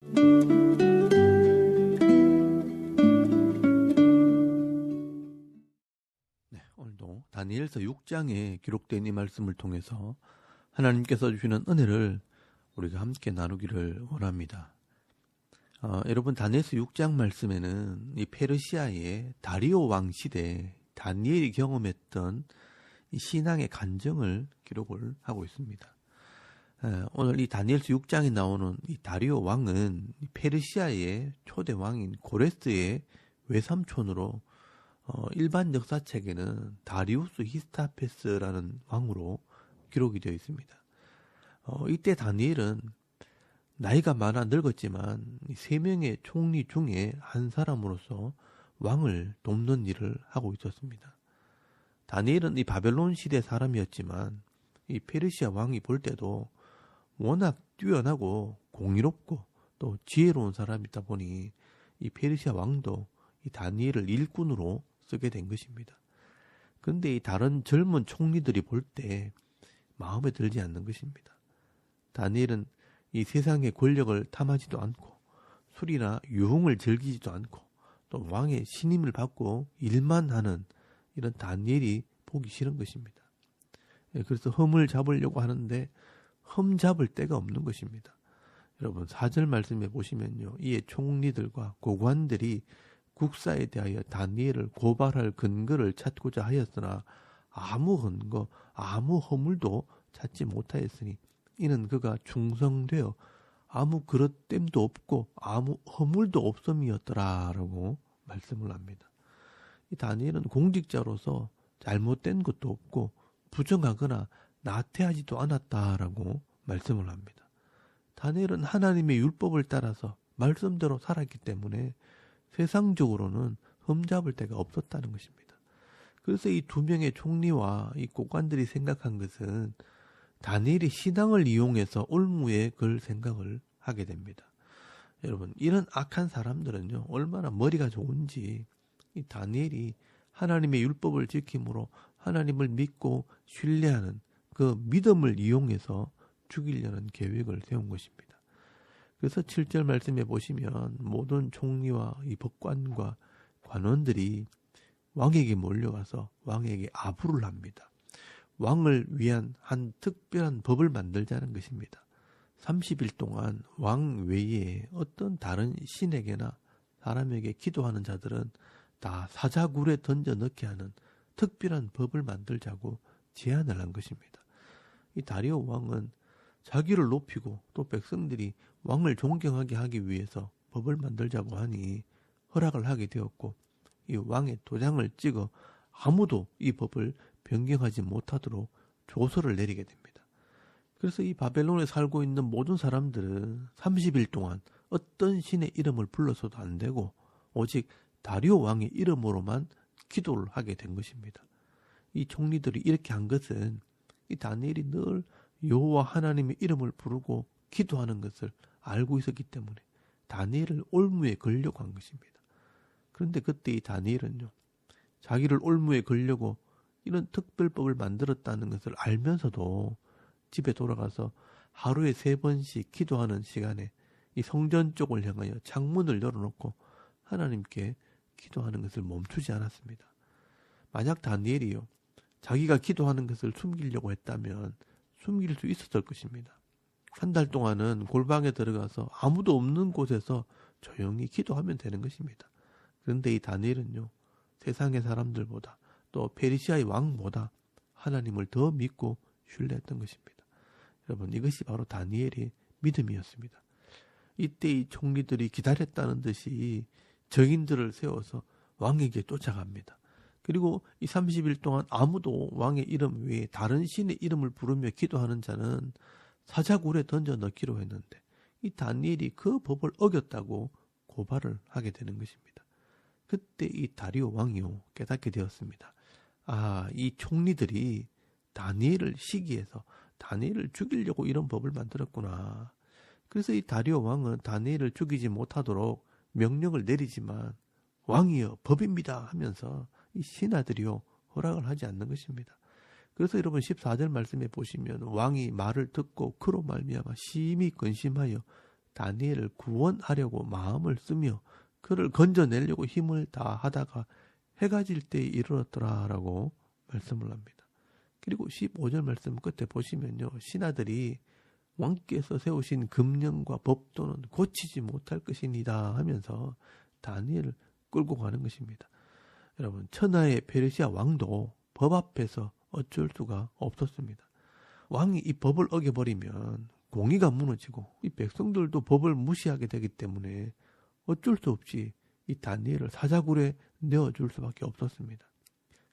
네, 오늘도 다니엘서 6장에 기록된 이 말씀을 통해서 하나님께서 주시는 은혜를 우리가 함께 나누기를 원합니다. 여러분, 다니엘서 6장 말씀에는 이 페르시아의 다리오 왕 시대 다니엘이 경험했던 이 신앙의 간증을 기록을 하고 있습니다. 오늘 이 다니엘서 6장에 나오는 이 다리오 왕은 페르시아의 초대 왕인 고레스의 외삼촌으로 일반 역사책에는 다리우스 히스타페스라는 왕으로 기록이 되어 있습니다. 이때 다니엘은 나이가 많아 늙었지만 3명의 총리 중에 한 사람으로서 왕을 돕는 일을 하고 있었습니다. 다니엘은 이 바벨론 시대 사람이었지만 이 페르시아 왕이 볼 때도 워낙 뛰어나고 공의롭고 또 지혜로운 사람이다 보니 이 페르시아 왕도 이 다니엘을 일꾼으로 쓰게 된 것입니다. 그런데 이 다른 젊은 총리들이 볼 때 마음에 들지 않는 것입니다. 다니엘은 이 세상의 권력을 탐하지도 않고 술이나 유흥을 즐기지도 않고 또 왕의 신임을 받고 일만 하는 이런 다니엘이 보기 싫은 것입니다. 그래서 흠을 잡으려고 하는데 흠 잡을 데가 없는 것입니다. 여러분, 4절 말씀에 보시면요, 이에 총리들과 고관들이 국사에 대하여 다니엘을 고발할 근거를 찾고자 하였으나 아무 근거, 아무 허물도 찾지 못하였으니 이는 그가 충성되어 아무 그릇됨도 없고 아무 허물도 없음이었더라라고 말씀을 합니다. 이 다니엘은 공직자로서 잘못된 것도 없고 부정하거나 나태하지도 않았다라고 말씀을 합니다. 다니엘은 하나님의 율법을 따라서 말씀대로 살았기 때문에 세상적으로는 흠잡을 데가 없었다는 것입니다. 그래서 이 2명의 총리와 이 고관들이 생각한 것은 다니엘이 신앙을 이용해서 올무에 걸 생각을 하게 됩니다. 여러분, 이런 악한 사람들은요, 얼마나 머리가 좋은지 이 다니엘이 하나님의 율법을 지킴으로 하나님을 믿고 신뢰하는 그 믿음을 이용해서 죽이려는 계획을 세운 것입니다. 그래서 7절 말씀에 보시면 모든 총리와 이 법관과 관원들이 왕에게 몰려가서 왕에게 아부를 합니다. 왕을 위한 한 특별한 법을 만들자는 것입니다. 30일 동안 왕 외에 어떤 다른 신에게나 사람에게 기도하는 자들은 다 사자굴에 던져 넣게 하는 특별한 법을 만들자고 제안을 한 것입니다. 이 다리오 왕은 자기를 높이고 또 백성들이 왕을 존경하게 하기 위해서 법을 만들자고 하니 허락을 하게 되었고, 이 왕의 도장을 찍어 아무도 이 법을 변경하지 못하도록 조서를 내리게 됩니다. 그래서 이 바벨론에 살고 있는 모든 사람들은 30일 동안 어떤 신의 이름을 불러서도 안 되고 오직 다리오 왕의 이름으로만 기도를 하게 된 것입니다. 이 총리들이 이렇게 한 것은 이 다니엘이 늘 여호와 하나님의 이름을 부르고 기도하는 것을 알고 있었기 때문에 다니엘을 올무에 걸려고 한 것입니다. 그런데 그때 이 다니엘은요, 자기를 올무에 걸려고 이런 특별법을 만들었다는 것을 알면서도 집에 돌아가서 하루에 3번씩 기도하는 시간에 이 성전 쪽을 향하여 창문을 열어놓고 하나님께 기도하는 것을 멈추지 않았습니다. 만약 다니엘이요, 자기가 기도하는 것을 숨기려고 했다면 숨길 수 있었을 것입니다. 한 달 동안은 골방에 들어가서 아무도 없는 곳에서 조용히 기도하면 되는 것입니다. 그런데 이 다니엘은요, 세상의 사람들보다 또 페르시아의 왕보다 하나님을 더 믿고 신뢰했던 것입니다. 여러분, 이것이 바로 다니엘의 믿음이었습니다. 이때 이 총리들이 기다렸다는 듯이 정인들을 세워서 왕에게 쫓아갑니다. 그리고 이 30일 동안 아무도 왕의 이름 외에 다른 신의 이름을 부르며 기도하는 자는 사자굴에 던져 넣기로 했는데 이 다니엘이 그 법을 어겼다고 고발을 하게 되는 것입니다. 그때 이 다리오 왕이요, 깨닫게 되었습니다. 아, 이 총리들이 다니엘을 시기해서 다니엘을 죽이려고 이런 법을 만들었구나. 그래서 이 다리오 왕은 다니엘을 죽이지 못하도록 명령을 내리지만 왕이여 법입니다 하면서 이 신하들이요 허락을 하지 않는 것입니다. 그래서 여러분 14절 말씀에 보시면 왕이 말을 듣고 그로 말미암아 심히 근심하여 다니엘을 구원하려고 마음을 쓰며 그를 건져내려고 힘을 다하다가 해가 질 때에 이르렀더라라고 말씀을 합니다. 그리고 15절 말씀 끝에 보시면요. 신하들이 왕께서 세우신 금령과 법도는 고치지 못할 것이니다 하면서 다니엘을 끌고 가는 것입니다. 여러분, 천하의 페르시아 왕도 법 앞에서 어쩔 수가 없었습니다. 왕이 이 법을 어겨버리면 공의가 무너지고 이 백성들도 법을 무시하게 되기 때문에 어쩔 수 없이 이 다니엘을 사자굴에 내어줄 수밖에 없었습니다.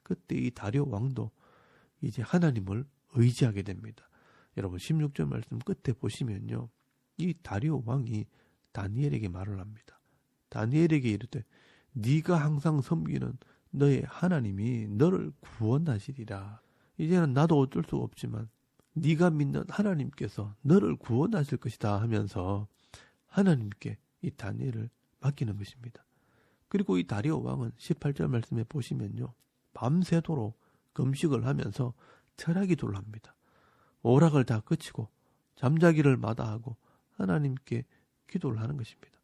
그때 이 다리오 왕도 이제 하나님을 의지하게 됩니다. 여러분 16절 말씀 끝에 보시면요. 이 다리오 왕이 다니엘에게 말을 합니다. 다니엘에게 이르되 네가 항상 섬기는 너의 하나님이 너를 구원하시리라. 이제는 나도 어쩔 수 없지만 네가 믿는 하나님께서 너를 구원하실 것이다 하면서 하나님께 이 다니엘을 맡기는 것입니다. 그리고 이 다리오 왕은 18절 말씀에 보시면요. 밤새도록 금식을 하면서 철야기도를 합니다. 오락을 다 그치고 잠자기를 마다하고 하나님께 기도를 하는 것입니다.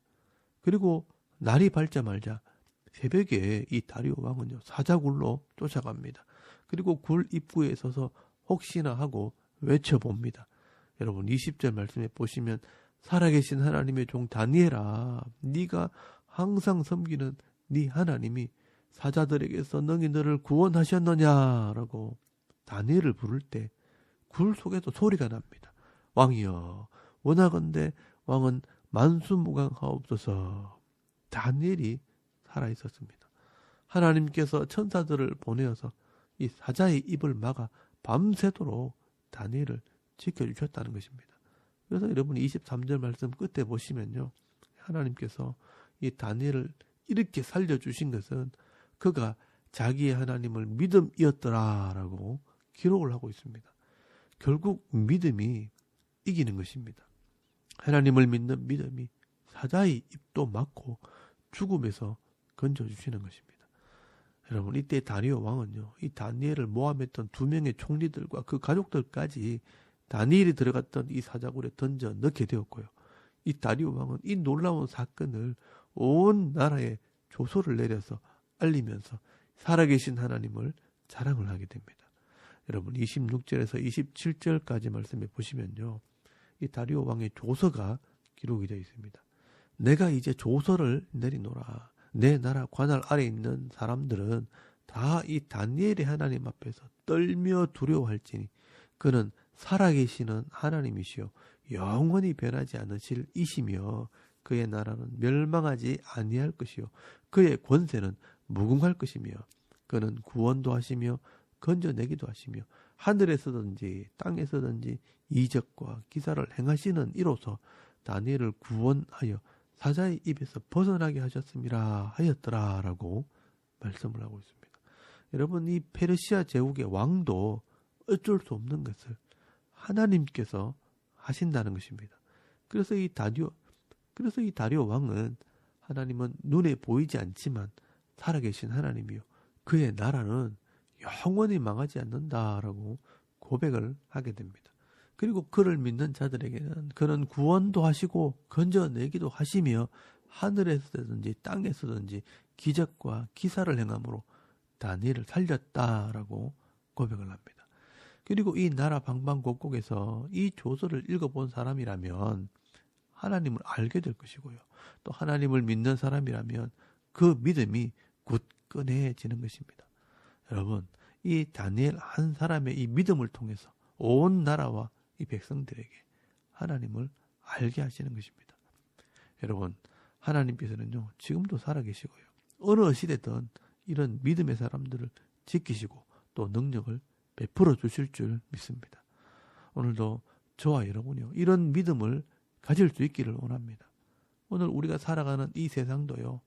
그리고 날이 밝자마자 새벽에 이 다리오 왕은요. 사자굴로 쫓아갑니다. 그리고 굴 입구에 서서 혹시나 하고 외쳐봅니다. 여러분 20절 말씀에 보시면 살아계신 하나님의 종 다니엘아 네가 항상 섬기는 네 하나님이 사자들에게서 능히 너를 구원하셨느냐라고 다니엘을 부를 때 굴 속에도 소리가 납니다. 왕이여 원하건대 왕은 만수무강하옵소서. 다니엘이 살아있었습니다. 하나님께서 천사들을 보내어서 이 사자의 입을 막아 밤새도록 다니엘을 지켜주셨다는 것입니다. 그래서 여러분이 23절 말씀 끝에 보시면요. 하나님께서 이 다니엘을 이렇게 살려주신 것은 그가 자기의 하나님을 믿음이었더라라고 기록을 하고 있습니다. 결국 믿음이 이기는 것입니다. 하나님을 믿는 믿음이 사자의 입도 막고 죽음에서 건져주시는 것입니다. 여러분 이때 다리오 왕은요. 이 다니엘을 모함했던 2명의 총리들과 그 가족들까지 다니엘이 들어갔던 이 사자굴에 던져 넣게 되었고요. 이 다리오 왕은 이 놀라운 사건을 온 나라에 조소를 내려서 알리면서 살아계신 하나님을 자랑을 하게 됩니다. 여러분 26절에서 27절까지 말씀해 보시면요. 이 다리오 왕의 조서가 기록이 되어 있습니다. 내가 이제 조서를 내리노라. 내 나라 관할 아래 있는 사람들은 다 이 다니엘의 하나님 앞에서 떨며 두려워할지니 그는 살아계시는 하나님이시요 영원히 변하지 않으실 이시며 그의 나라는 멸망하지 아니할 것이요 그의 권세는 무궁할 것이며 그는 구원도 하시며 건져내기도 하시며 하늘에서든지 땅에서든지 이적과 기사를 행하시는 이로써 다니엘을 구원하여 사자의 입에서 벗어나게 하셨음이라 하였더라라고 말씀을 하고 있습니다. 여러분 이 페르시아 제국의 왕도 어쩔 수 없는 것을 하나님께서 하신다는 것입니다. 그래서 이 다리오 왕은 하나님은 눈에 보이지 않지만 살아계신 하나님이요 그의 나라는 영원히 망하지 않는다라고 고백을 하게 됩니다. 그리고 그를 믿는 자들에게는 그는 구원도 하시고 건져내기도 하시며 하늘에서든지 땅에서든지 기적과 기사를 행함으로 다니엘을 살렸다라고 고백을 합니다. 그리고 이 나라 방방곡곡에서 이 조서를 읽어본 사람이라면 하나님을 알게 될 것이고요. 또 하나님을 믿는 사람이라면 그 믿음이 굳건해지는 것입니다. 여러분, 이 다니엘 한 사람의 이 믿음을 통해서 온 나라와 이 백성들에게 하나님을 알게 하시는 것입니다. 여러분, 하나님께서는요, 지금도 살아계시고요. 어느 시대든 이런 믿음의 사람들을 지키시고 또 능력을 베풀어 주실 줄 믿습니다. 오늘도 저와 여러분이요, 이런 믿음을 가질 수 있기를 원합니다. 오늘 우리가 살아가는 이 세상도요,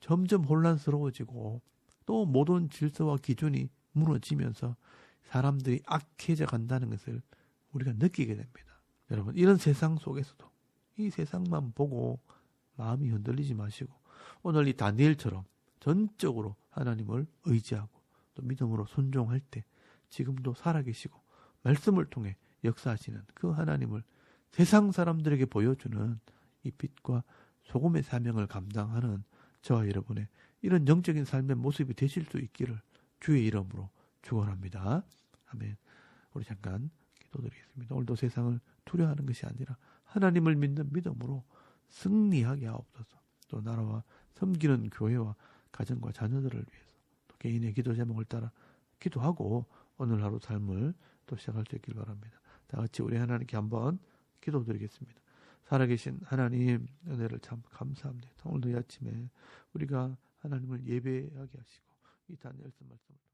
점점 혼란스러워지고 또 모든 질서와 기준이 무너지면서 사람들이 악해져 간다는 것을 우리가 느끼게 됩니다. 여러분 이런 세상 속에서도 이 세상만 보고 마음이 흔들리지 마시고 오늘 이 다니엘처럼 전적으로 하나님을 의지하고 또 믿음으로 순종할 때 지금도 살아계시고 말씀을 통해 역사하시는 그 하나님을 세상 사람들에게 보여주는 이 빛과 소금의 사명을 감당하는 저와 여러분의 이런 영적인 삶의 모습이 되실 수 있기를 주의 이름으로 축원합니다. 아멘. 우리 잠깐 기도드리겠습니다. 오늘도 세상을 두려워하는 것이 아니라 하나님을 믿는 믿음으로 승리하게 하옵소서. 또 나라와 섬기는 교회와 가정과 자녀들을 위해서 또 개인의 기도 제목을 따라 기도하고 오늘 하루 삶을 또 시작할 수 있길 바랍니다. 다 같이 우리 하나님께 한번 기도드리겠습니다. 살아계신 하나님 은혜를 참 감사합니다. 오늘도 이 아침에 우리가 하나님을 예배하게 하시고 이 다니엘서 말씀을